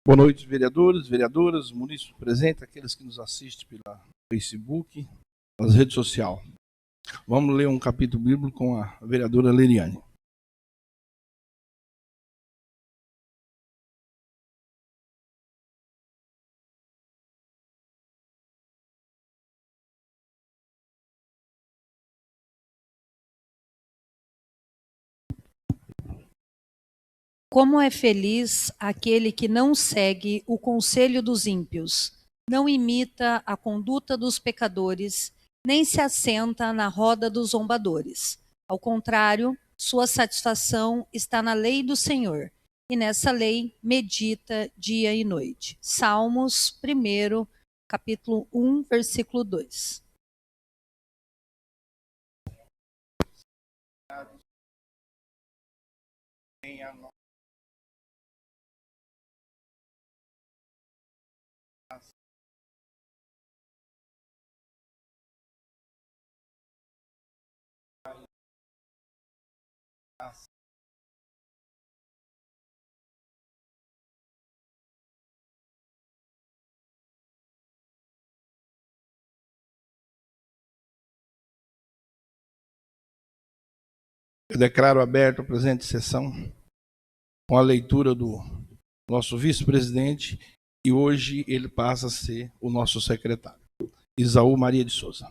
Boa noite, vereadores, vereadoras, munícipes presentes, aqueles que nos assistem pela Facebook, nas redes sociais. Vamos ler um capítulo bíblico com a vereadora Leriane. Como é feliz aquele que não segue o conselho dos ímpios, não imita a conduta dos pecadores, nem se assenta na roda dos zombadores. Ao contrário, sua satisfação está na lei do Senhor, e nessa lei medita dia e noite. Salmos 1, capítulo 1, versículo 2. Eu declaro aberto a presente sessão com a leitura do nosso vice-presidente e hoje ele passa a ser o nosso secretário, Isaú Maria de Souza.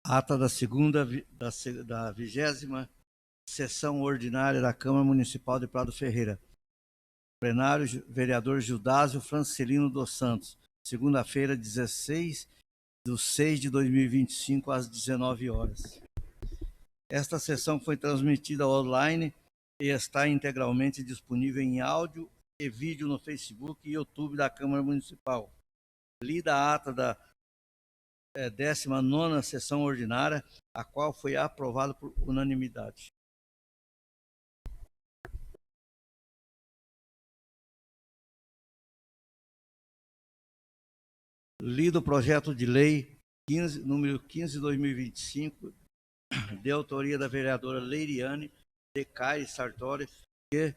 Ata da 20ª sessão ordinária da Câmara Municipal de Prado Ferreira. Plenário, vereador Gildásio Francelino dos Santos, segunda-feira, 16/6/2025, às 19 horas. Esta sessão foi transmitida online e está integralmente disponível em áudio e vídeo no Facebook e YouTube da Câmara Municipal. Lida a ata da 19ª sessão ordinária, a qual foi aprovada por unanimidade. Lido o projeto de lei número 15/2025, de autoria da vereadora Leiriane de Caires Sartori, que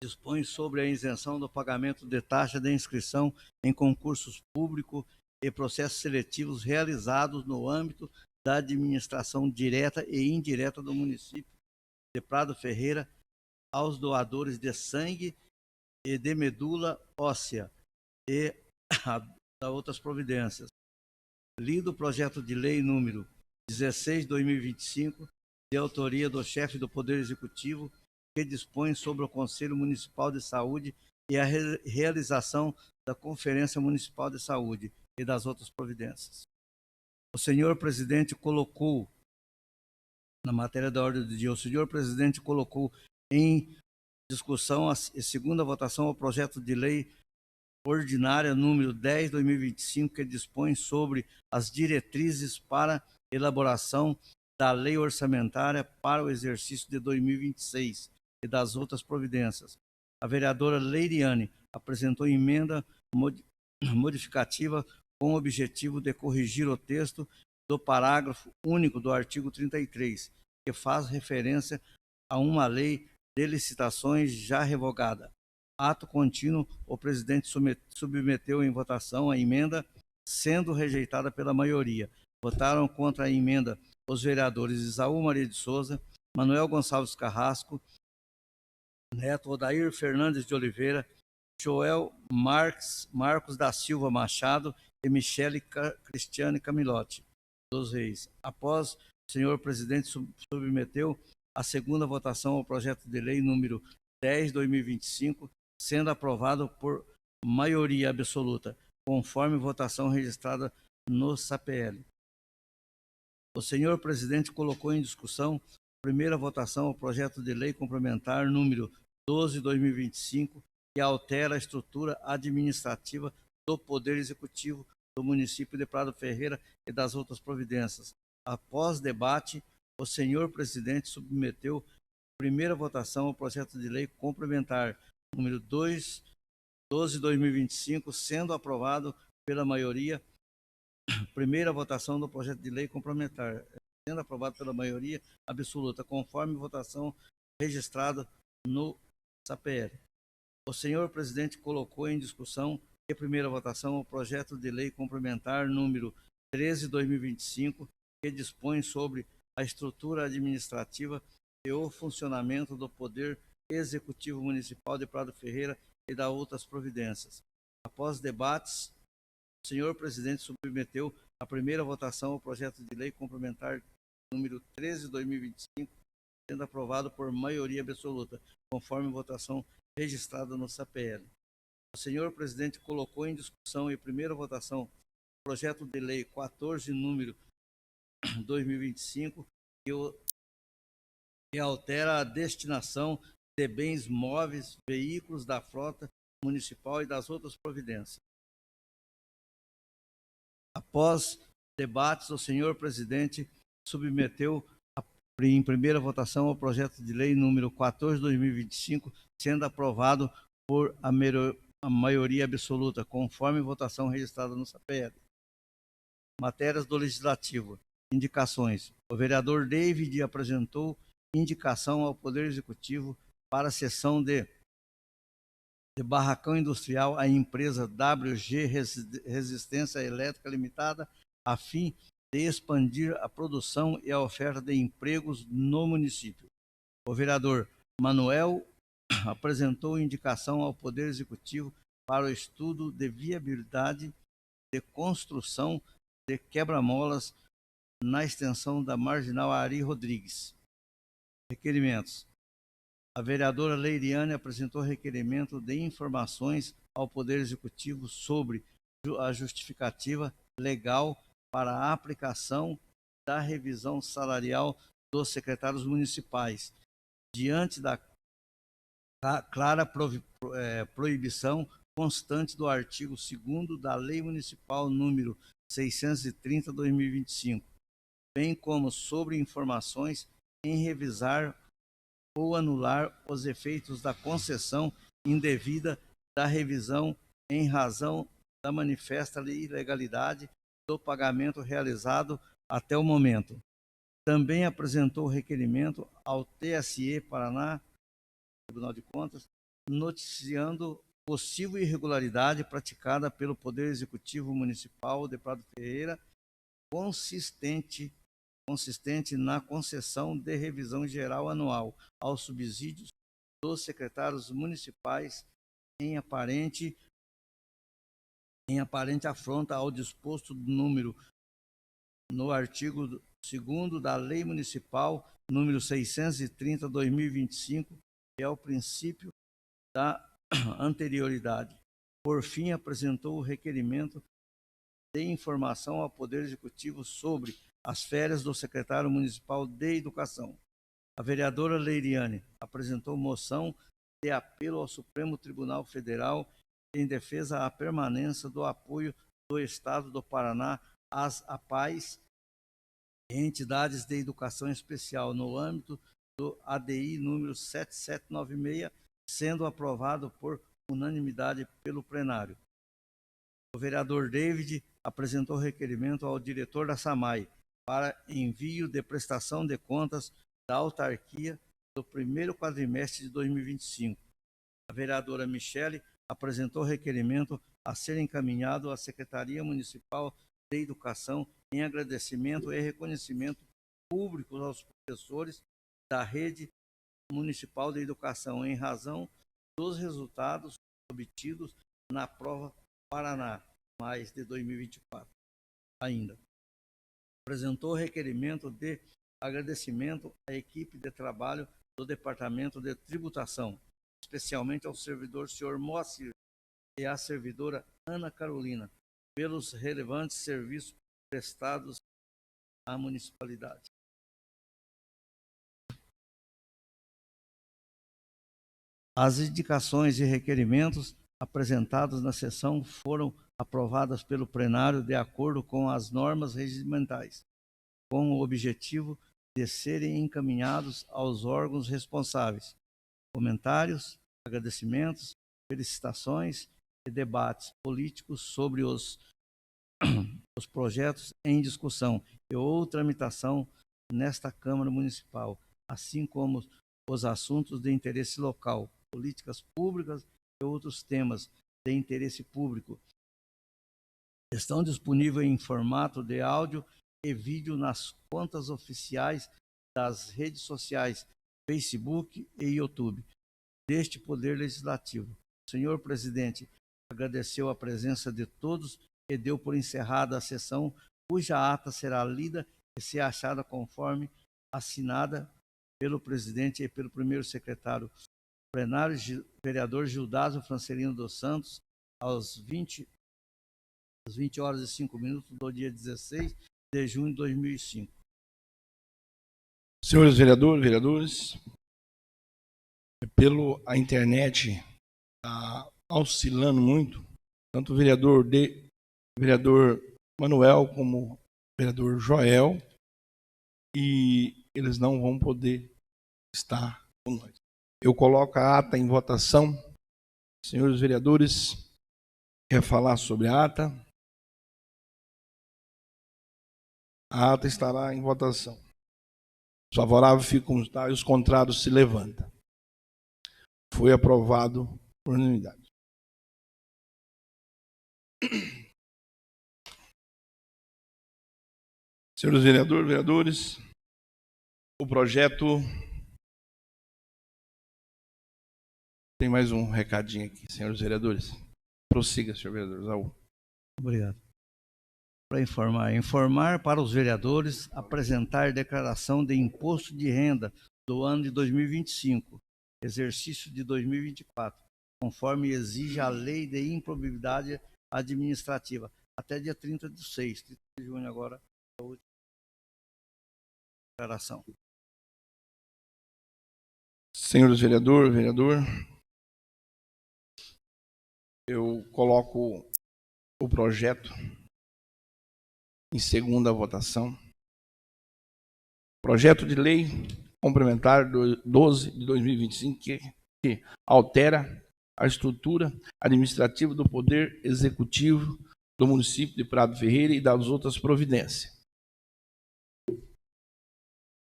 dispõe sobre a isenção do pagamento de taxa de inscrição em concursos públicos e processos seletivos realizados no âmbito da administração direta e indireta do município de Prado Ferreira aos doadores de sangue e de medula óssea e a outras providências. Lido o projeto de lei número 16/2025, de autoria do chefe do Poder Executivo, que dispõe sobre o Conselho Municipal de Saúde e a realização da Conferência Municipal de Saúde e das outras providências. O senhor presidente colocou, na matéria da ordem do dia, o senhor presidente colocou em discussão e segunda votação o projeto de lei ordinária número 10/2025, que dispõe sobre as diretrizes para elaboração da lei orçamentária para o exercício de 2026 e das outras providências. A vereadora Leiriane apresentou emenda modificativa com o objetivo de corrigir o texto do parágrafo único do artigo 33, que faz referência a uma lei de licitações já revogada. Ato contínuo, o presidente submeteu em votação a emenda, sendo rejeitada pela maioria. Votaram contra a emenda os vereadores Isaú Maria de Souza, Manuel Gonçalves Carrasco Neto, Odair Fernandes de Oliveira, Joel Marcos da Silva Machado e Michele Cristiane Camilotti dos Reis. Após o senhor presidente submeteu a segunda votação ao projeto de lei número 10/2025, sendo aprovado por maioria absoluta, conforme votação registrada no SAPL. O senhor presidente colocou em discussão, primeira votação, o projeto de lei complementar número 12/2025, que altera a estrutura administrativa do Poder Executivo do município de Prado Ferreira e das outras providências. Após debate, o senhor presidente submeteu primeira votação ao projeto de lei complementar número 12/2025, sendo aprovado pela maioria. Primeira votação do projeto de lei complementar, sendo aprovado pela maioria absoluta, conforme votação registrada no SAPL. O senhor presidente colocou em discussão e primeira votação o projeto de lei complementar número 13/2025, que dispõe sobre a estrutura administrativa e o funcionamento do Poder Executivo Municipal de Prado Ferreira e da outras providências. Após debates, o senhor presidente submeteu à primeira votação o projeto de lei complementar número 13/2025, sendo aprovado por maioria absoluta, conforme votação registrada no SAPL. O senhor presidente colocou em discussão e primeira votação o projeto de lei 14, número 2025, que altera a destinação de bens móveis, veículos da frota municipal e das outras providências. Após debates, o senhor presidente submeteu em primeira votação o projeto de lei número 14/2025, sendo aprovado por a maioria absoluta, conforme votação registrada no SAPL. Matérias do Legislativo. Indicações. O vereador David apresentou indicação ao Poder Executivo para a cessão de barracão industrial à empresa WG Resistência Elétrica Limitada, a fim de expandir a produção e a oferta de empregos no município. O vereador Manuel apresentou indicação ao Poder Executivo para o estudo de viabilidade de construção de quebra-molas na extensão da Marginal Ari Rodrigues. Requerimentos. A vereadora Leiriane apresentou requerimento de informações ao Poder Executivo sobre a justificativa legal para a aplicação da revisão salarial dos secretários municipais, diante da clara proibição constante do artigo 2º da Lei Municipal número 630/2025, bem como sobre informações em revisar ou anular os efeitos da concessão indevida da revisão em razão da manifesta ilegalidade do pagamento realizado até o momento. Também apresentou requerimento ao TSE Paraná, Tribunal de Contas, noticiando possível irregularidade praticada pelo Poder Executivo Municipal de Prado Ferreira, consistente na concessão de revisão geral anual aos subsídios dos secretários municipais em aparente afronta ao disposto no artigo 2º da Lei Municipal número 630/2025, que é o princípio da anterioridade. Por fim, apresentou o requerimento de informação ao Poder Executivo sobre as férias do secretário municipal de Educação. A vereadora Leiriane apresentou moção de apelo ao Supremo Tribunal Federal em defesa à permanência do apoio do Estado do Paraná às APAES e entidades de educação especial no âmbito do ADI número 7796, sendo aprovado por unanimidade pelo plenário. O vereador David apresentou requerimento ao diretor da SAMAI para envio de prestação de contas da autarquia do primeiro quadrimestre de 2025. A vereadora Michele apresentou requerimento a ser encaminhado à Secretaria Municipal de Educação em agradecimento e reconhecimento público aos professores da Rede Municipal de Educação em razão dos resultados obtidos na prova Paraná, mais de 2024. Ainda apresentou requerimento de agradecimento à equipe de trabalho do Departamento de Tributação, especialmente ao servidor Sr. Moacir e à servidora Ana Carolina, pelos relevantes serviços prestados à municipalidade. As indicações e requerimentos apresentados na sessão foram aprovadas pelo plenário de acordo com as normas regimentais, com o objetivo de serem encaminhados aos órgãos responsáveis. Comentários, agradecimentos, felicitações e debates políticos sobre os projetos em discussão e ou tramitação nesta Câmara Municipal, assim como os assuntos de interesse local, políticas públicas e outros temas de interesse público. Estão disponíveis em formato de áudio e vídeo nas contas oficiais das redes sociais, Facebook e YouTube, deste Poder Legislativo. O senhor presidente agradeceu a presença de todos e deu por encerrada a sessão, cuja ata será lida e se achada conforme assinada pelo presidente e pelo primeiro secretário plenário, vereador Gildásio Francelino dos Santos, às 20 horas e 5 minutos do dia 16 de junho de 2005. Senhores vereadores, a internet está oscilando muito, tanto o vereador Manuel como o vereador Joel, e eles não vão poder estar com nós. Eu coloco a ata em votação. Senhores vereadores, quer falar sobre a ata? A ata estará em votação. Os favoráveis ficam e os contrários se levantam. Foi aprovado por unanimidade. Senhores vereadores, o projeto... Tem mais um recadinho aqui, senhores vereadores. Prossiga, senhor vereador Zaú. Obrigado. Para informar para os vereadores apresentar declaração de imposto de renda do ano de 2025, exercício de 2024, conforme exige a lei de improbidade administrativa, até dia 30 de junho agora, a última declaração. Senhores vereador, eu coloco o projeto em segunda votação. Projeto de lei complementar 12 de 2025 que altera a estrutura administrativa do Poder Executivo do município de Prado Ferreira e das outras providências.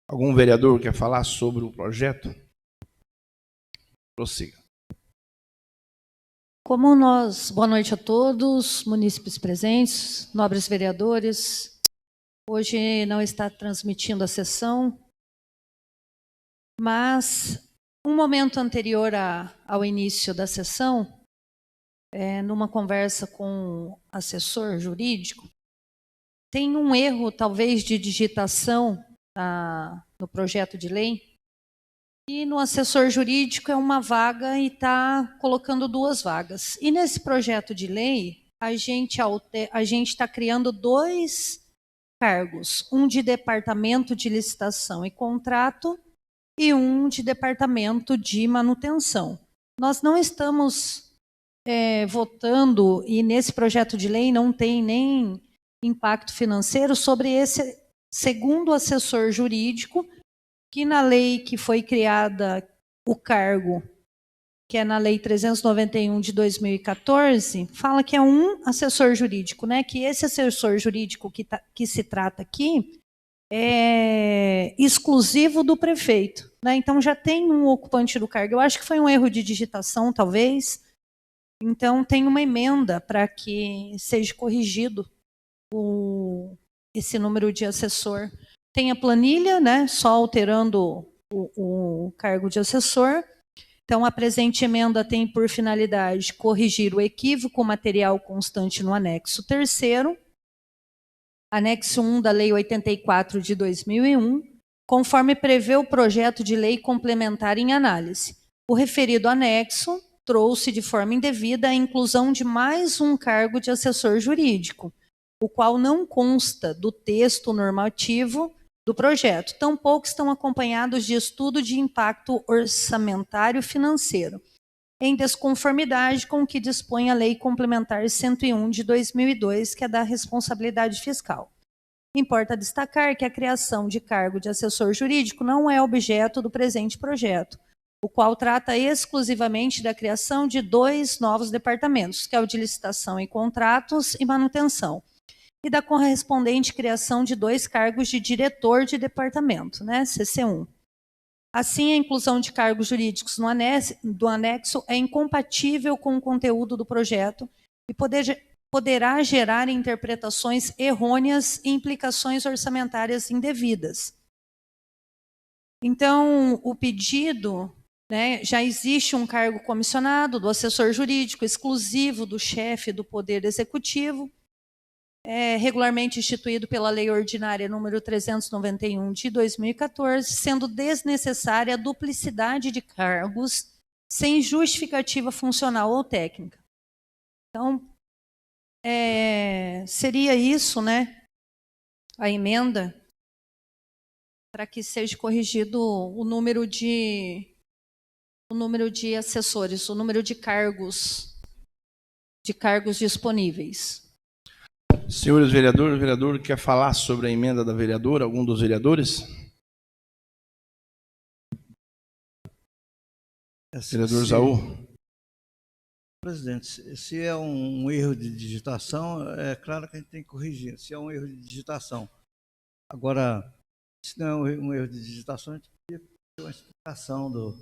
Algum vereador quer falar sobre o projeto? Prossiga. Boa noite a todos, munícipes presentes, nobres vereadores. Hoje não está transmitindo a sessão, mas um momento anterior ao início da sessão, numa conversa com o assessor jurídico, tem um erro talvez de digitação no projeto de lei. E no assessor jurídico é uma vaga e está colocando 2 vagas. E nesse projeto de lei, a gente está criando 2 cargos. Um de departamento de licitação e contrato e um de departamento de manutenção. Nós não estamos votando, e nesse projeto de lei não tem nem impacto financeiro sobre esse segundo assessor jurídico, que na lei que foi criada o cargo, que é na Lei 391 de 2014, fala que é um assessor jurídico, né? Que esse assessor jurídico que se trata aqui é exclusivo do prefeito, né? Então já tem um ocupante do cargo. Eu acho que foi um erro de digitação, talvez. Então tem uma emenda para que seja corrigido esse número de assessor. Tem a planilha, né, só alterando o cargo de assessor. Então, a presente emenda tem por finalidade corrigir o equívoco material constante no anexo 3º, anexo 1 da Lei 84 de 2001, conforme prevê o projeto de lei complementar em análise. O referido anexo trouxe de forma indevida a inclusão de mais um cargo de assessor jurídico, o qual não consta do texto normativo do projeto, tampouco estão acompanhados de estudo de impacto orçamentário financeiro, em desconformidade com o que dispõe a Lei Complementar 101 de 2002, que é da responsabilidade fiscal. Importa destacar que a criação de cargo de assessor jurídico não é objeto do presente projeto, o qual trata exclusivamente da criação de 2 novos departamentos, que é o de licitação e contratos e manutenção, e da correspondente criação de 2 cargos de diretor de departamento, né, CC1. Assim, a inclusão de cargos jurídicos do anexo é incompatível com o conteúdo do projeto e poderá gerar interpretações errôneas e implicações orçamentárias indevidas. Então, o pedido, né, já existe um cargo comissionado do assessor jurídico exclusivo do chefe do Poder Executivo, regularmente instituído pela Lei Ordinária número 391 de 2014, sendo desnecessária a duplicidade de cargos sem justificativa funcional ou técnica. Então, seria isso, né, a emenda, para que seja corrigido o número de assessores, o número de cargos disponíveis. Senhores vereadores, o vereador quer falar sobre a emenda da vereadora? Algum dos vereadores? Vereador Zaú. Presidente, se é um erro de digitação, é claro que a gente tem que corrigir. Se é um erro de digitação. Agora, se não é um erro de digitação, a gente tem que ter uma explicação do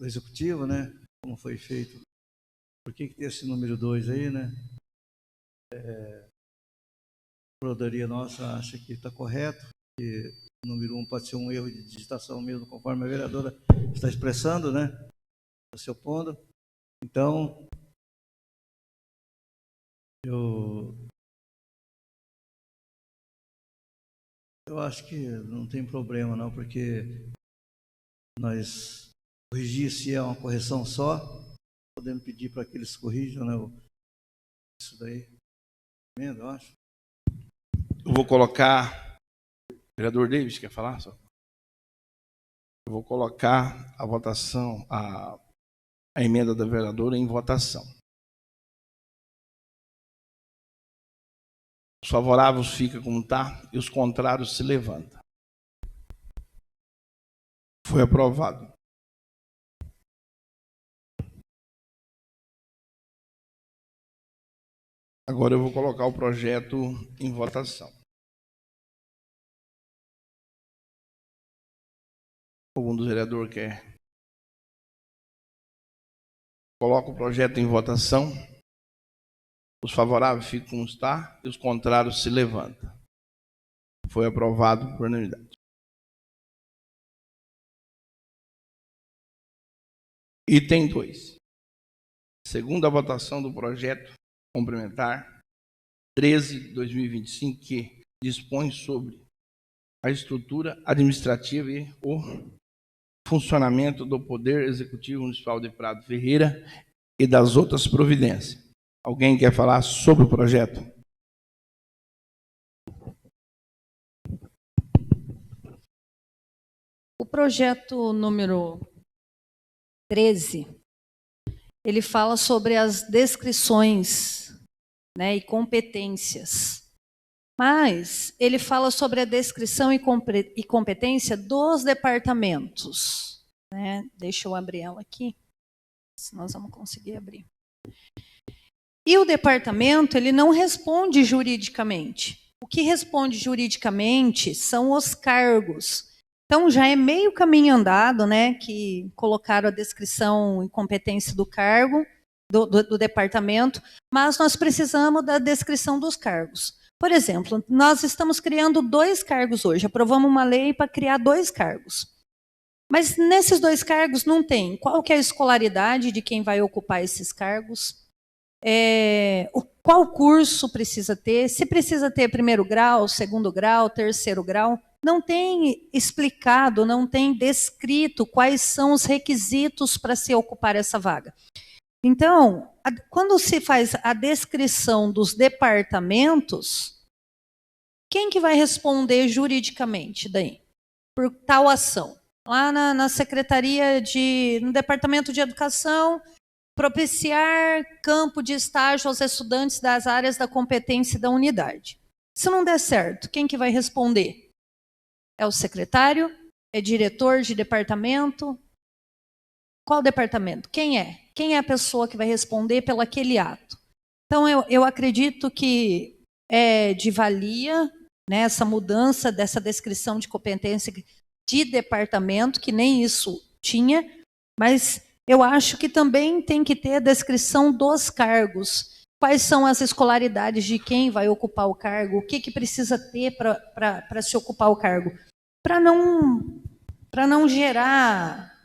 Executivo, né? Como foi feito. Por que tem esse número 2 aí, né? A Procuradoria nossa acha que está correto, que o número 1 pode ser um erro de digitação mesmo, conforme a vereadora está expressando, né? Está se opondo. Então, eu acho que não tem problema, não, porque nós corrigir, se é uma correção só, podemos pedir para que eles corrijam, né? Isso daí, eu acho. Eu vou colocar... Vereador Davis, quer falar? Eu vou colocar a votação, a emenda da vereadora em votação. Os favoráveis ficam como está e os contrários se levantam. Foi aprovado. Agora eu vou colocar o projeto em votação. Algum dos vereadores quer? Coloca o projeto em votação. Os favoráveis ficam como está e os contrários se levantam. Foi aprovado por unanimidade. Item 2. Segunda votação do projeto complementar 13/2025, que dispõe sobre a estrutura administrativa e o funcionamento do Poder Executivo Municipal de Prado Ferreira e das outras providências. Alguém quer falar sobre o projeto? O projeto número 13, ele fala sobre as descrições, né, e competências. Mas ele fala sobre a descrição e competência dos departamentos, né? Deixa eu abrir ela aqui, se nós vamos conseguir abrir. E o departamento, ele não responde juridicamente. O que responde juridicamente são os cargos. Então, já é meio caminho andado, né, que colocaram a descrição e competência do cargo, do departamento, mas nós precisamos da descrição dos cargos. Por exemplo, nós estamos criando 2 cargos hoje, aprovamos uma lei para criar 2 cargos. Mas nesses 2 cargos não tem qual que é a escolaridade de quem vai ocupar esses cargos, qual curso precisa ter, se precisa ter 1º grau, 2º grau, 3º grau. Não tem explicado, não tem descrito quais são os requisitos para se ocupar essa vaga. Então, quando se faz a descrição dos departamentos, quem que vai responder juridicamente daí? Por tal ação. Lá na Secretaria no Departamento de Educação, propiciar campo de estágio aos estudantes das áreas da competência da unidade. Se não der certo, quem que vai responder? É o secretário? É diretor de departamento? Qual departamento? Quem é? Quem é a pessoa que vai responder pelo aquele ato? Então, eu acredito que é de valia, né, essa mudança dessa descrição de competência de departamento, que nem isso tinha, mas eu acho que também tem que ter a descrição dos cargos. Quais são as escolaridades de quem vai ocupar o cargo? O que precisa ter para se ocupar o cargo? Para não gerar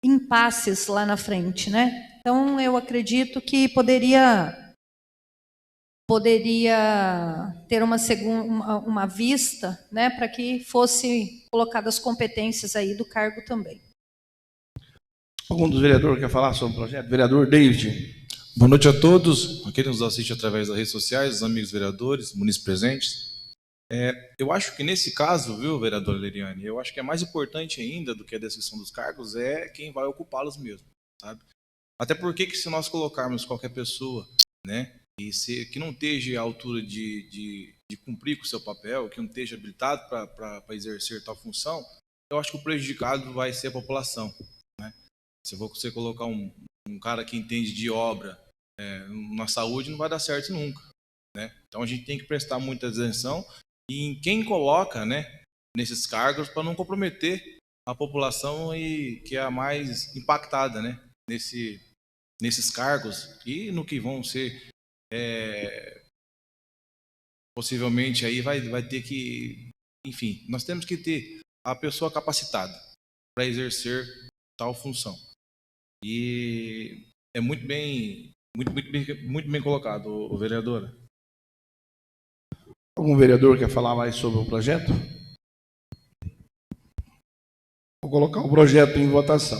impasses lá na frente, né? Então, eu acredito que poderia ter uma vista, né, para que fosse colocadas as competências aí do cargo também. Algum dos vereadores quer falar sobre o projeto? Vereador David. Boa noite a todos, a quem nos assiste através das redes sociais, os amigos vereadores, munícipes presentes. Eu acho que nesse caso, viu, vereadora Leriane, eu acho que é mais importante ainda do que a descrição dos cargos é quem vai ocupá-los mesmo, sabe? Até porque que se nós colocarmos qualquer pessoa, né, que não esteja à altura de cumprir com o seu papel, que não esteja habilitado para exercer tal função, eu acho que o prejudicado vai ser a população, né? Se você colocar um cara que entende de obra na saúde, não vai dar certo nunca, né? Então a gente tem que prestar muita atenção em quem coloca, né, nesses cargos para não comprometer a população e que é a mais impactada, né, nesses cargos e no que vão ser possivelmente aí vai ter que, enfim, nós temos que ter a pessoa capacitada para exercer tal função. E é muito bem colocado, o vereador. Algum vereador quer falar mais sobre o projeto? Vou colocar o projeto em votação.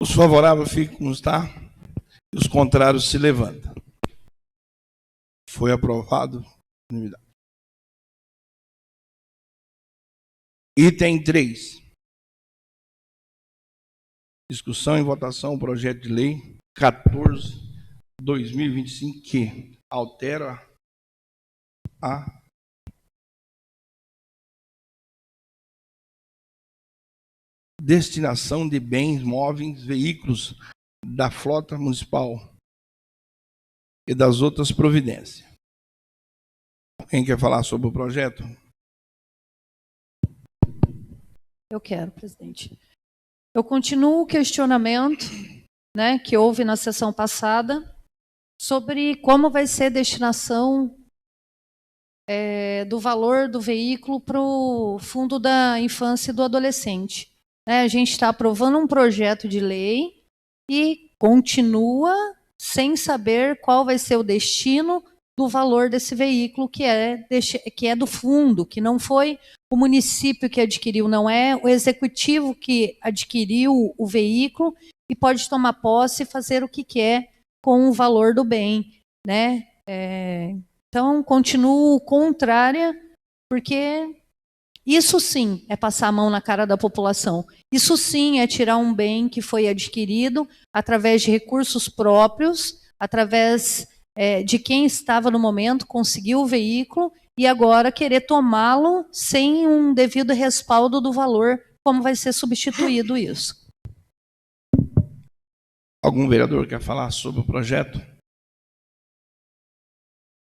Os favoráveis ficam como está e os contrários se levantam. Foi aprovado. Item 3. Discussão e votação do projeto de lei 14/2025, que altera a destinação de bens móveis, veículos da frota municipal e das outras providências. Quem quer falar sobre o projeto? Eu quero, presidente. Eu continuo o questionamento, né, que houve na sessão passada sobre como vai ser a destinação do valor do veículo para o Fundo da Infância e do Adolescente. A gente está aprovando um projeto de lei e continua sem saber qual vai ser o destino do valor desse veículo que é do fundo, que não foi o município que adquiriu, não é o executivo que adquiriu o veículo e pode tomar posse e fazer o que quer com o valor do bem, né? Então, continuo contrária, porque isso sim é passar a mão na cara da população. Isso sim é tirar um bem que foi adquirido através de recursos próprios, através de quem estava no momento, conseguiu o veículo, e agora querer tomá-lo sem um devido respaldo do valor, como vai ser substituído isso. Algum vereador quer falar sobre o projeto?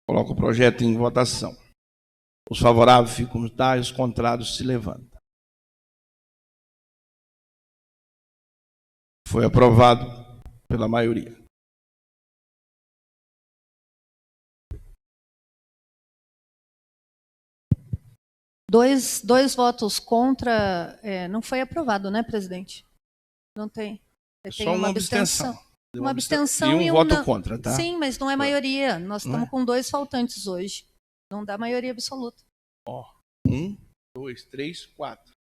Coloco o projeto em votação. Os favoráveis ficam como está e os contrários se levantam. Foi aprovado pela maioria. Dois votos contra, não foi aprovado, né, presidente? Não tem. Só uma abstenção. Uma abstenção e um voto contra, tá? Sim, mas não é maioria. Nós estamos com 2 faltantes hoje. Não dá maioria absoluta. 1, 2, 3, 4.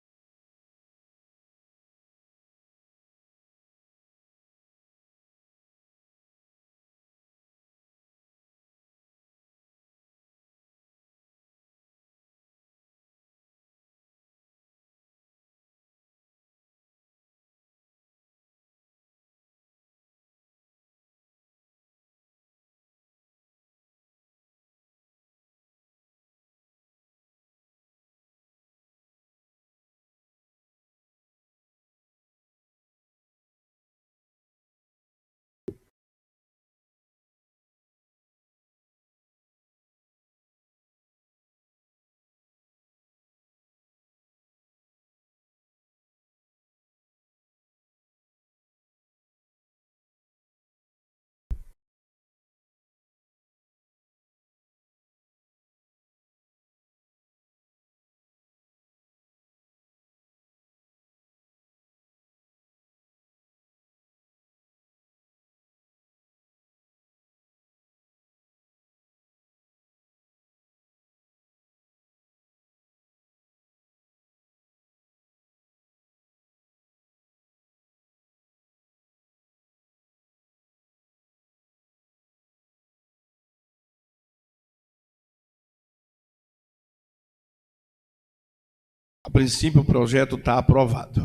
A princípio, o projeto está aprovado.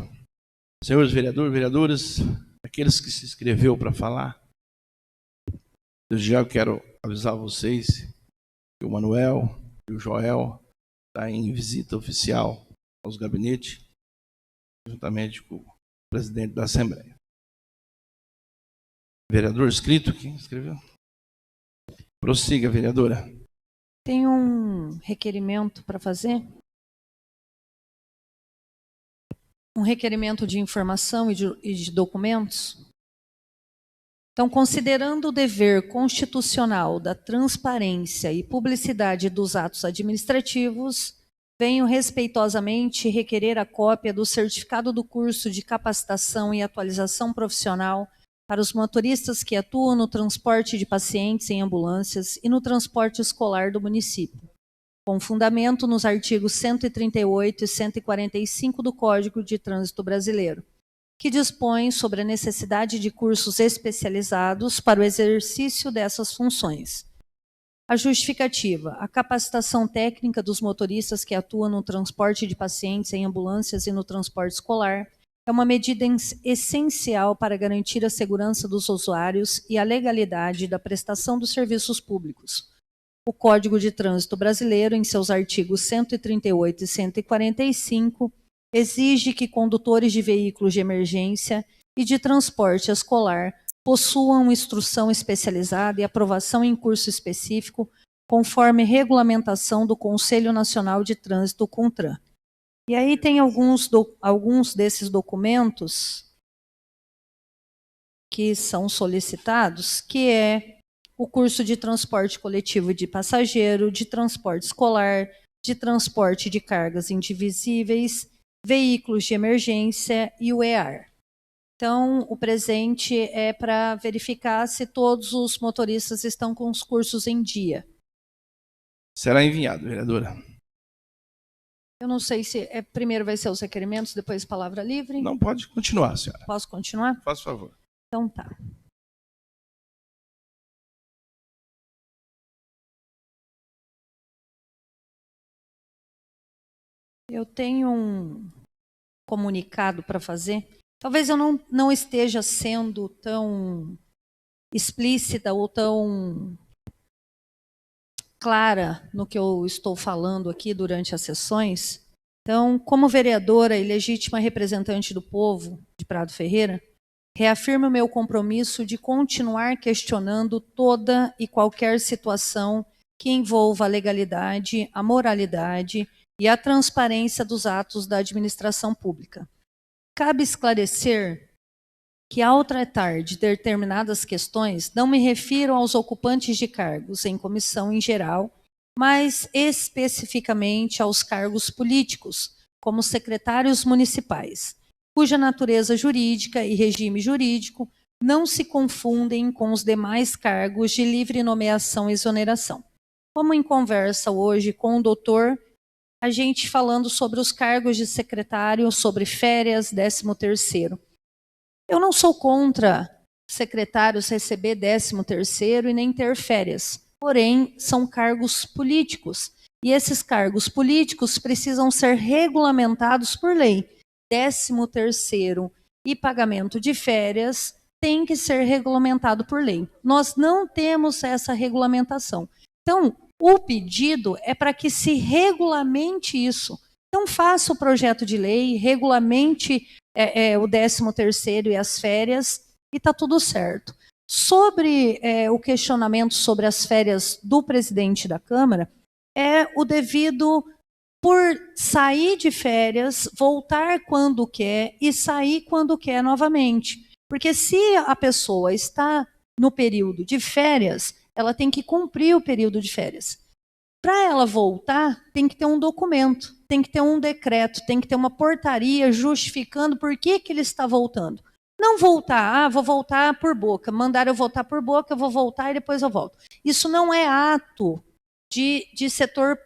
Senhores vereadores, vereadoras, aqueles que se inscreveu para falar, eu já quero avisar vocês que o Manuel e o Joel estão em visita oficial aos gabinetes, juntamente com o presidente da Assembleia. Vereador inscrito, quem escreveu? Prossiga, vereadora. Tem um requerimento para fazer? Um requerimento de informação e de documentos? Então, considerando o dever constitucional da transparência e publicidade dos atos administrativos, venho respeitosamente requerer a cópia do certificado do curso de capacitação e atualização profissional para os motoristas que atuam no transporte de pacientes em ambulâncias e no transporte escolar do município, com fundamento nos artigos 138 e 145 do Código de Trânsito Brasileiro, que dispõe sobre a necessidade de cursos especializados para o exercício dessas funções. A justificativa: a capacitação técnica dos motoristas que atuam no transporte de pacientes em ambulâncias e no transporte escolar é uma medida essencial para garantir a segurança dos usuários e a legalidade da prestação dos serviços públicos. O Código de Trânsito Brasileiro, em seus artigos 138 e 145, exige que condutores de veículos de emergência e de transporte escolar possuam instrução especializada e aprovação em curso específico, conforme regulamentação do Conselho Nacional de Trânsito, CONTRAN. E aí tem alguns desses documentos que são solicitados, que é o curso de transporte coletivo de passageiro, de transporte escolar, de transporte de cargas indivisíveis, veículos de emergência e o EAR. Então, o presente é para verificar se todos os motoristas estão com os cursos em dia. Será enviado, vereadora. Eu não sei se primeiro vai ser os requerimentos, depois palavra livre. Não, pode continuar, senhora. Posso continuar? Faça favor. Então tá. Eu tenho um comunicado para fazer. Talvez eu não esteja sendo tão explícita ou tão clara no que eu estou falando aqui durante as sessões. Então, como vereadora e legítima representante do povo de Prado Ferreira, reafirmo o meu compromisso de continuar questionando toda e qualquer situação que envolva a legalidade, a moralidade e a transparência dos atos da administração pública. Cabe esclarecer que, ao tratar de determinadas questões, não me refiro aos ocupantes de cargos em comissão em geral, mas especificamente aos cargos políticos, como secretários municipais, cuja natureza jurídica e regime jurídico não se confundem com os demais cargos de livre nomeação e exoneração. Como em conversa hoje com o doutor, a gente falando sobre os cargos de secretário, sobre férias, 13º. Eu não sou contra secretários receber 13º e nem ter férias, porém são cargos políticos e esses cargos políticos precisam ser regulamentados por lei. 13º e pagamento de férias tem que ser regulamentado por lei. Nós não temos essa regulamentação. Então, o pedido é para que se regulamente isso. Então, faça o projeto de lei, regulamente o 13º e as férias, e está tudo certo. Sobre o questionamento sobre as férias do presidente da Câmara, é o devido por sair de férias, voltar quando quer e sair quando quer novamente. Porque se a pessoa está no período de férias, ela tem que cumprir o período de férias. Para ela voltar, tem que ter um documento, tem que ter um decreto, tem que ter uma portaria justificando por que ele está voltando. Não voltar, vou voltar por boca, mandaram eu voltar por boca, eu vou voltar e depois eu volto. Isso não é ato de setor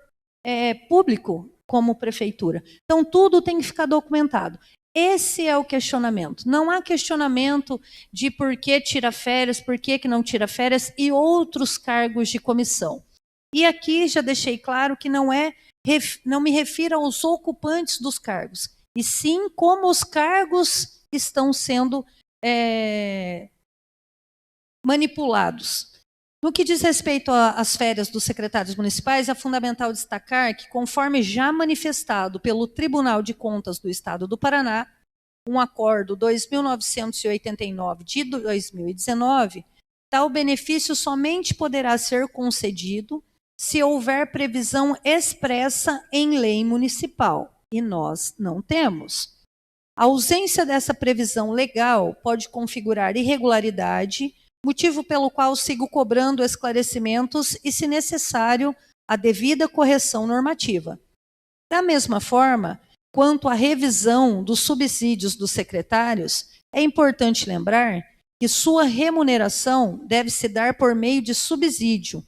público como prefeitura. Então, tudo tem que ficar documentado. Esse é o questionamento. Não há questionamento de por que tira férias, por que não tira férias e outros cargos de comissão. E aqui já deixei claro que não é não me refiro aos ocupantes dos cargos, e sim como os cargos estão sendo manipulados. No que diz respeito às férias dos secretários municipais, é fundamental destacar que, conforme já manifestado pelo Tribunal de Contas do Estado do Paraná, um acordo 2.989 de 2019, tal benefício somente poderá ser concedido se houver previsão expressa em lei municipal, e nós não temos. A ausência dessa previsão legal pode configurar irregularidade, motivo pelo qual sigo cobrando esclarecimentos e, se necessário, a devida correção normativa. Da mesma forma, quanto à revisão dos subsídios dos secretários, é importante lembrar que sua remuneração deve se dar por meio de subsídio,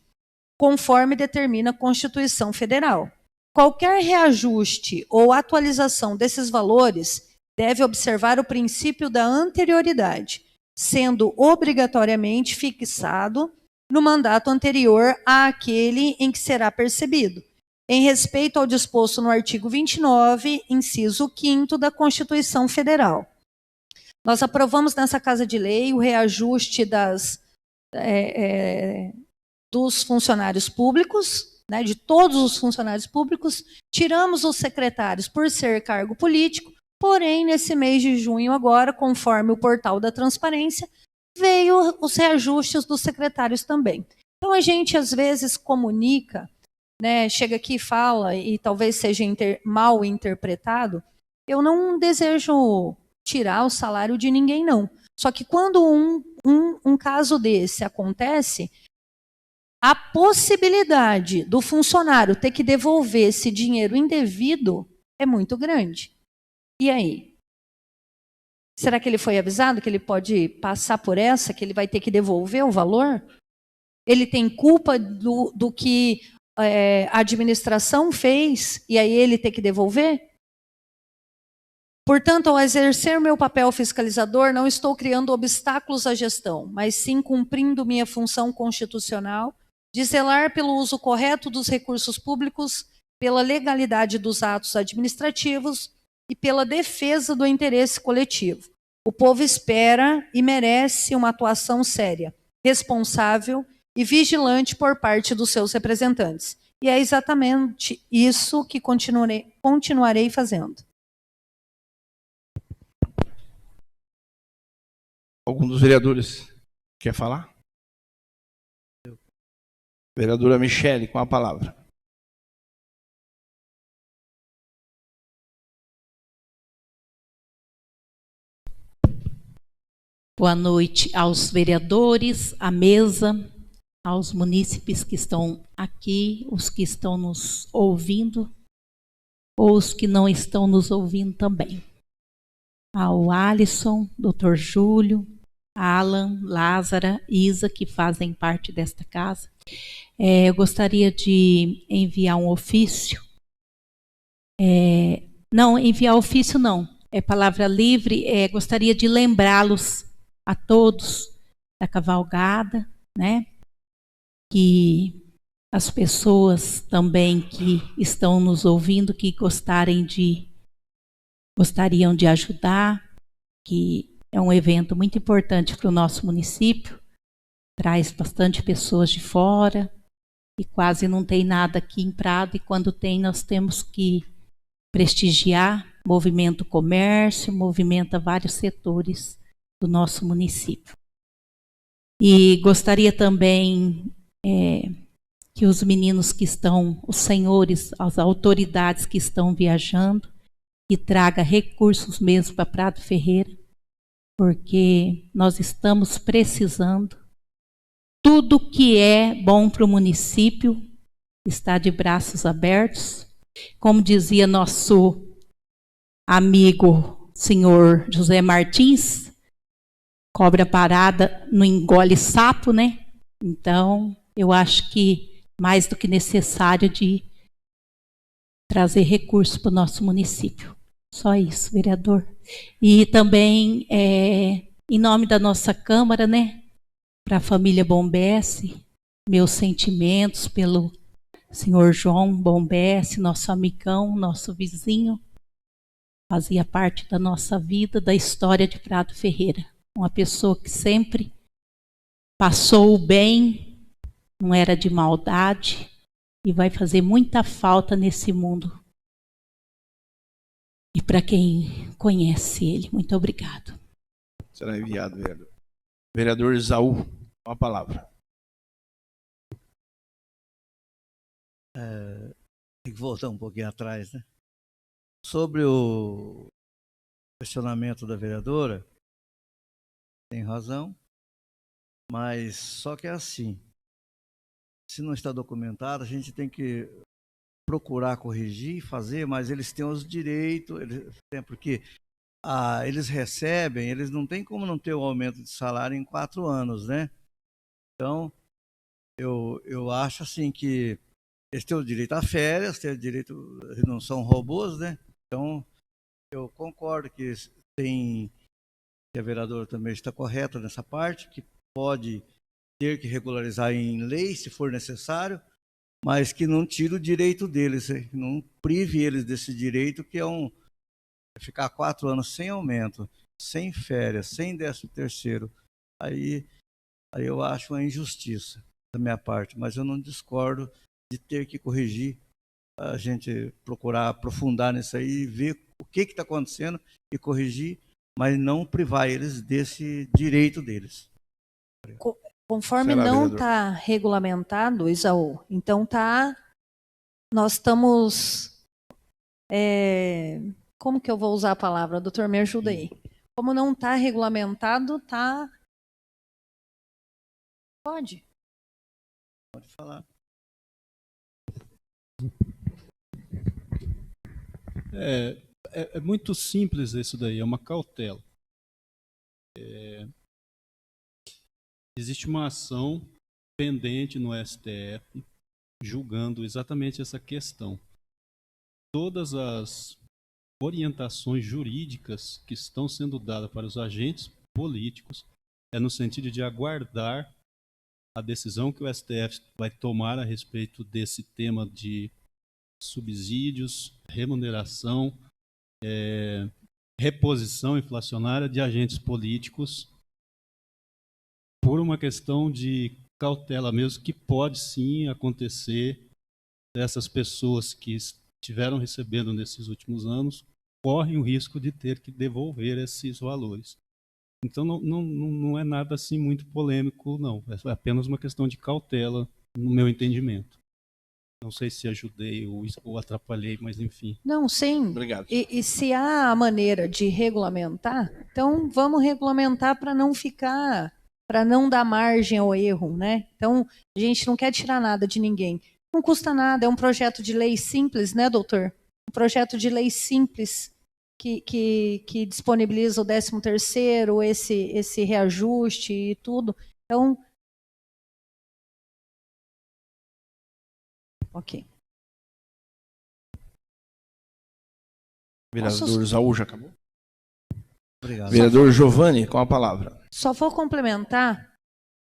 conforme determina a Constituição Federal. Qualquer reajuste ou atualização desses valores deve observar o princípio da anterioridade, sendo obrigatoriamente fixado no mandato anterior àquele em que será percebido, em respeito ao disposto no artigo 29, inciso 5º da Constituição Federal. Nós aprovamos nessa Casa de Lei o reajuste dos funcionários públicos, né, de todos os funcionários públicos, tiramos os secretários por ser cargo político. Porém, nesse mês de junho agora, conforme o portal da transparência, veio os reajustes dos secretários também. Então, a gente, às vezes, comunica, né, chega aqui e fala, e talvez seja mal interpretado, eu não desejo tirar o salário de ninguém, não. Só que quando um caso desse acontece, a possibilidade do funcionário ter que devolver esse dinheiro indevido é muito grande. E aí? Será que ele foi avisado que ele pode passar por essa, que ele vai ter que devolver o valor? Ele tem culpa do que a administração fez e aí ele tem que devolver? Portanto, ao exercer meu papel fiscalizador, não estou criando obstáculos à gestão, mas sim cumprindo minha função constitucional de zelar pelo uso correto dos recursos públicos, pela legalidade dos atos administrativos e pela defesa do interesse coletivo. O povo espera e merece uma atuação séria, responsável e vigilante por parte dos seus representantes. E é exatamente isso que continuarei fazendo. Algum dos vereadores quer falar? Vereadora Michele, com a palavra. Boa noite aos vereadores, à mesa, aos munícipes que estão aqui, os que estão nos ouvindo, ou os que não estão nos ouvindo também. Ao Alisson, Dr. Júlio, Alan, Lázara, Isa, que fazem parte desta casa. Eu gostaria de enviar um ofício. Não, enviar ofício não, é palavra livre. Gostaria de lembrá-los a todos da cavalgada, né? Que as pessoas também que estão nos ouvindo, que gostariam de ajudar, que é um evento muito importante para o nosso município, traz bastante pessoas de fora e quase não tem nada aqui em Prado, e quando tem nós temos que prestigiar, movimenta o comércio, movimenta vários setores do nosso município. E gostaria também que os meninos que estão, os senhores, as autoridades que estão viajando, que traga recursos mesmo para Prado Ferreira, porque nós estamos precisando. Tudo que é bom para o município está de braços abertos. Como dizia nosso amigo senhor José Martins, cobra parada não engole sapo, né? Então, eu acho que mais do que necessário de trazer recursos para o nosso município. Só isso, vereador. E também, em nome da nossa Câmara, né, para a família Bombesse, meus sentimentos senhor João Bombesse, nosso amigão, nosso vizinho, fazia parte da nossa vida, da história de Prado Ferreira. Uma pessoa que sempre passou o bem, não era de maldade, e vai fazer muita falta nesse mundo. E para quem conhece ele, muito obrigado. Será enviado, vereador. Vereador Isaú, com a palavra. Tem que voltar um pouquinho atrás, né? Sobre o questionamento da vereadora, tem razão, mas só que é assim, se não está documentado, a gente tem que procurar corrigir, fazer, mas eles têm os direitos, porque eles recebem, eles não têm como não ter o aumento de salário em 4 anos, né? Então, eu acho assim que eles têm o direito a férias, têm o direito, eles não são robôs, né? Então, eu concordo que a vereadora também está correta nessa parte, que pode ter que regularizar em lei, se for necessário, mas que não tire o direito deles, não prive eles desse direito, que é ficar 4 anos sem aumento, sem férias, sem 13º. Aí eu acho uma injustiça da minha parte, mas eu não discordo de ter que corrigir, a gente procurar aprofundar nisso aí, ver o que está acontecendo e corrigir, mas não privar eles desse direito deles. Conforme Será, não vereador? está regulamentado, Isaú, então nós estamos, como que eu vou usar a palavra? Doutor, me ajuda aí. Como não está regulamentado, Pode falar. É muito simples isso daí, é uma cautela. Existe uma ação pendente no STF julgando exatamente essa questão. Todas as orientações jurídicas que estão sendo dadas para os agentes políticos é no sentido de aguardar a decisão que o STF vai tomar a respeito desse tema de subsídios, remuneração, reposição inflacionária de agentes políticos, por uma questão de cautela mesmo, que pode sim acontecer dessas pessoas que estiveram recebendo nesses últimos anos, correm o risco de ter que devolver esses valores. Então não é nada assim muito polêmico, não. É apenas uma questão de cautela, no meu entendimento. Não sei se ajudei ou atrapalhei, mas enfim. Não, sim. Obrigado. E se há a maneira de regulamentar, então vamos regulamentar para não dar margem ao erro, né? Então, a gente não quer tirar nada de ninguém. Não custa nada, é um projeto de lei simples, né, doutor? Um projeto de lei simples que disponibiliza o 13º, esse reajuste e tudo. Então, ok. Vereador Isaú, já acabou? Obrigado. Vereador Giovanni, com a palavra. Só vou complementar.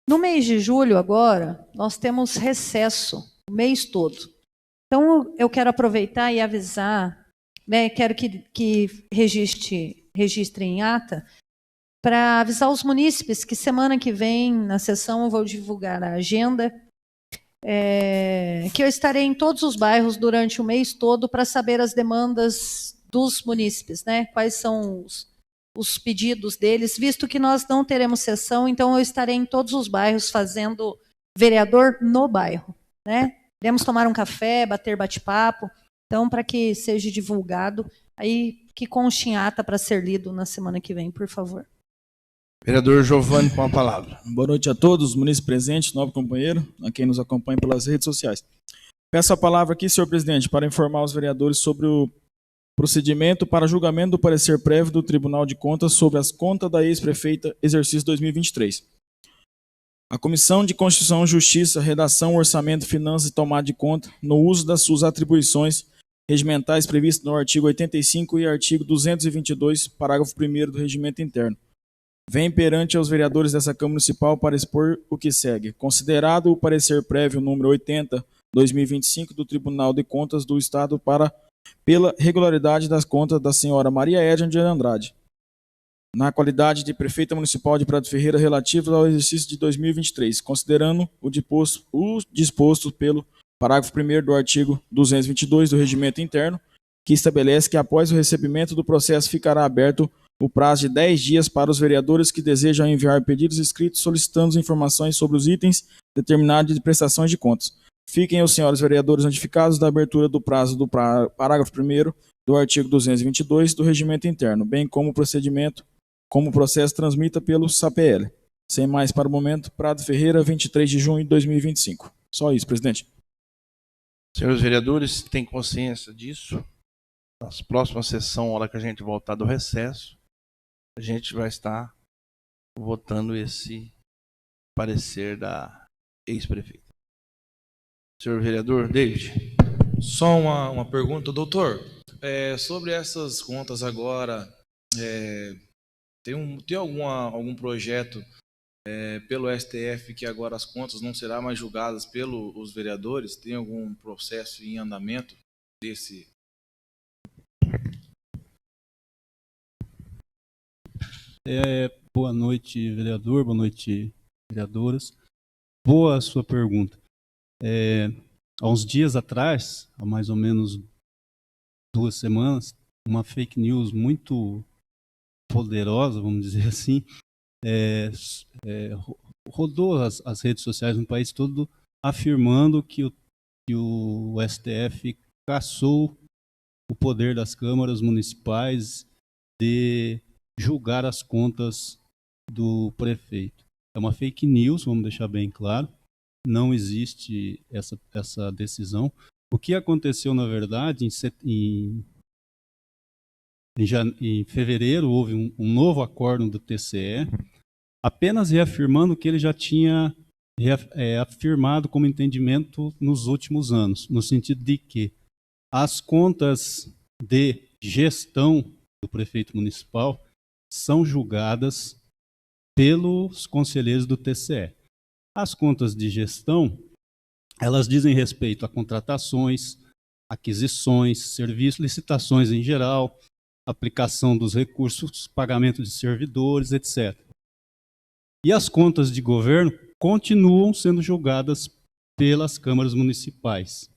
No mês de julho agora, nós temos recesso o mês todo. Então, eu quero aproveitar e avisar, né, quero que registre em ata, para avisar os munícipes que semana que vem, na sessão, eu vou divulgar a agenda, que eu estarei em todos os bairros durante o mês todo para saber as demandas dos munícipes, né? Quais são os pedidos deles, visto que nós não teremos sessão, então eu estarei em todos os bairros fazendo vereador no bairro, né? Iremos tomar um café, bater bate-papo, então para que seja divulgado, aí que conste em ata para ser lido na semana que vem, por favor. Vereador Giovanni, com a palavra. Boa noite a todos, munícipes presentes, nobre companheiro, a quem nos acompanha pelas redes sociais. Peço a palavra aqui, senhor presidente, para informar os vereadores sobre o procedimento para julgamento do parecer prévio do Tribunal de Contas sobre as contas da ex-prefeita exercício 2023. A Comissão de Constituição, Justiça, Redação, Orçamento, Finanças e Tomada de Conta, no uso das suas atribuições regimentais previstas no artigo 85 e artigo 222, parágrafo 1º do Regimento Interno, vem perante aos vereadores dessa Câmara Municipal para expor o que segue. Considerado o parecer prévio número 80, 2025 do Tribunal de Contas do Estado pela regularidade das contas da senhora Maria Edna de Andrade, na qualidade de prefeita municipal de Prado Ferreira, relativos ao exercício de 2023, considerando o disposto pelo parágrafo 1º do artigo 222 do Regimento Interno, que estabelece que após o recebimento do processo ficará aberto o prazo de 10 dias para os vereadores que desejam enviar pedidos escritos solicitando informações sobre os itens determinados de prestações de contas. Fiquem os senhores vereadores notificados da abertura do prazo do parágrafo 1º do artigo 222 do Regimento Interno, bem como o processo transmita pelo SAPL. Sem mais para o momento, Prado Ferreira, 23 de junho de 2025. Só isso, presidente. Senhores vereadores, têm consciência disso? Na próxima sessão, a hora que a gente voltar do recesso, a gente vai estar votando esse parecer da ex-prefeita. Senhor vereador David. Só uma pergunta, doutor. Sobre essas contas agora, tem algum projeto pelo STF que agora as contas não serão mais julgadas pelos vereadores? Tem algum processo em andamento desse? Boa noite, vereador. Boa noite, vereadoras. Boa a sua pergunta. Há uns dias atrás, há mais ou menos 2 semanas, uma fake news muito poderosa, vamos dizer assim, rodou as redes sociais no país todo afirmando que o STF cassou o poder das câmaras municipais de julgar as contas do prefeito. É uma fake news, vamos deixar bem claro. Não existe essa decisão. O que aconteceu, na verdade, em fevereiro, houve um novo acórdão do TCE, apenas reafirmando o que ele já tinha afirmado como entendimento nos últimos anos, no sentido de que as contas de gestão do prefeito municipal são julgadas pelos conselheiros do TCE. As contas de gestão, elas dizem respeito a contratações, aquisições, serviços, licitações em geral, aplicação dos recursos, pagamento de servidores, etc. E as contas de governo continuam sendo julgadas pelas câmaras municipais.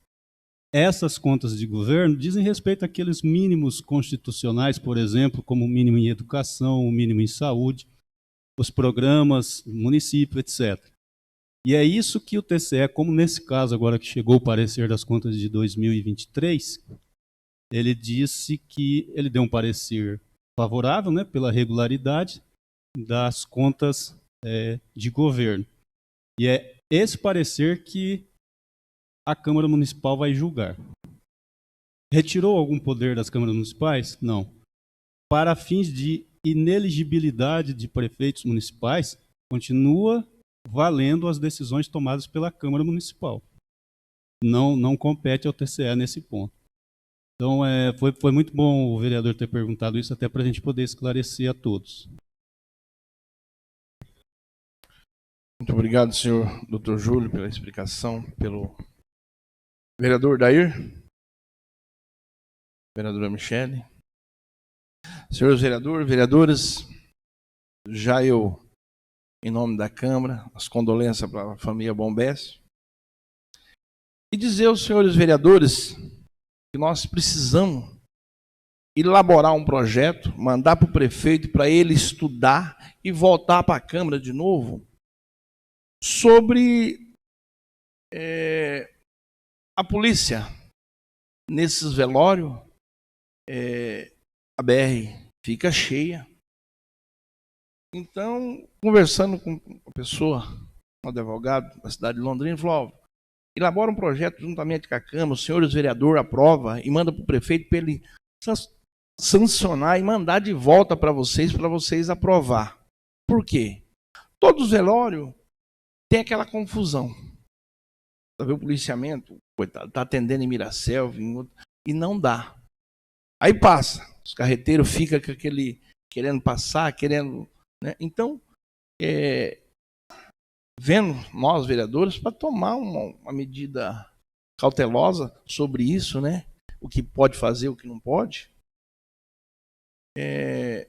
Essas contas de governo dizem respeito àqueles mínimos constitucionais, por exemplo, como o mínimo em educação, o mínimo em saúde, os programas, município, etc. E é isso que o TCE, como nesse caso agora que chegou o parecer das contas de 2023, ele disse que ele deu um parecer favorável, né, pela regularidade das contas de governo. E é esse parecer que a Câmara Municipal vai julgar. Retirou algum poder das câmaras municipais? Não. Para fins de ineligibilidade de prefeitos municipais, continua valendo as decisões tomadas pela Câmara Municipal. Não compete ao TCE nesse ponto. Então, foi muito bom o vereador ter perguntado isso, até para a gente poder esclarecer a todos. Muito obrigado, senhor Dr. Júlio, pela explicação. Pelo vereador Dair. Vereadora Michele. Senhores vereadores, vereadoras, já eu, em nome da Câmara, as condolências para a família Bombés. E dizer aos senhores vereadores que nós precisamos elaborar um projeto, mandar para o prefeito para ele estudar e voltar para a Câmara de novo sobre a polícia. Nesses velórios, a BR fica cheia. Então, conversando com a pessoa, um advogado da cidade de Londrina, falou: elabora um projeto juntamente com a Câmara, os senhores vereadores aprova e manda para o prefeito para ele sancionar e mandar de volta para vocês aprovar. Por quê? Todos os velórios tem aquela confusão. Tá vendo? O policiamento, coitado, está atendendo em Miracel, e não dá. Aí passa, os carreteiros ficam com aquele querendo passar, querendo, né? Então, vendo nós vereadores para tomar uma medida cautelosa sobre isso, né? O que pode fazer, o que não pode.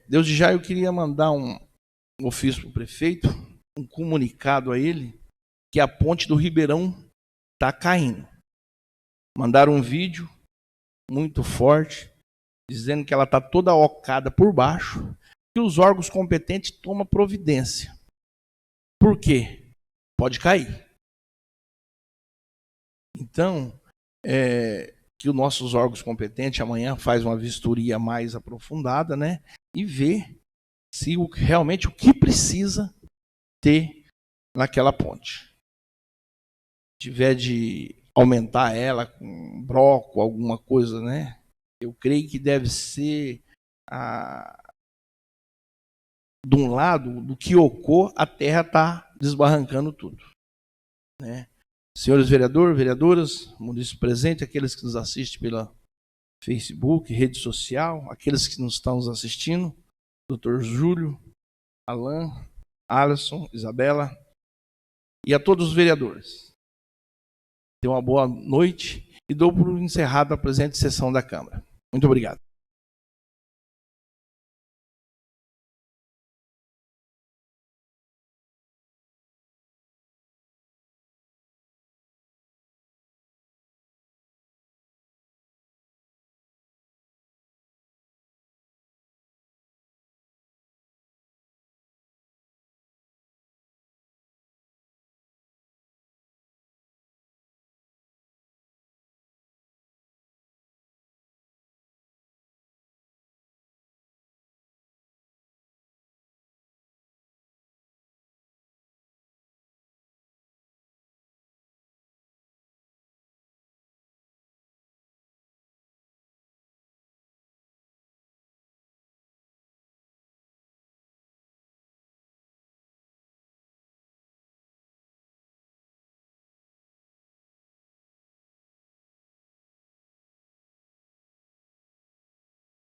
Deus de já, eu queria mandar um ofício para o prefeito, um comunicado a ele, que a ponte do Ribeirão está caindo. Mandaram um vídeo muito forte, dizendo que ela está toda ocada por baixo, que os órgãos competentes tomam providência. Por quê? Pode cair. Então, que os nossos órgãos competentes amanhã faz uma vistoria mais aprofundada, né? E vê se realmente o que precisa ter naquela ponte. Se tiver de aumentar ela com broco, alguma coisa, né? Eu creio que deve ser de um lado, do que ocou, a terra está desbarrancando tudo, né? Senhores vereadores, vereadoras, munícipe presente, aqueles que nos assistem pela Facebook, rede social, aqueles que nos estão nos assistindo, Dr. Júlio, Alain, Alisson, Isabela, e a todos os vereadores. Tenham uma boa noite e dou por encerrada a presente sessão da Câmara. Muito obrigado.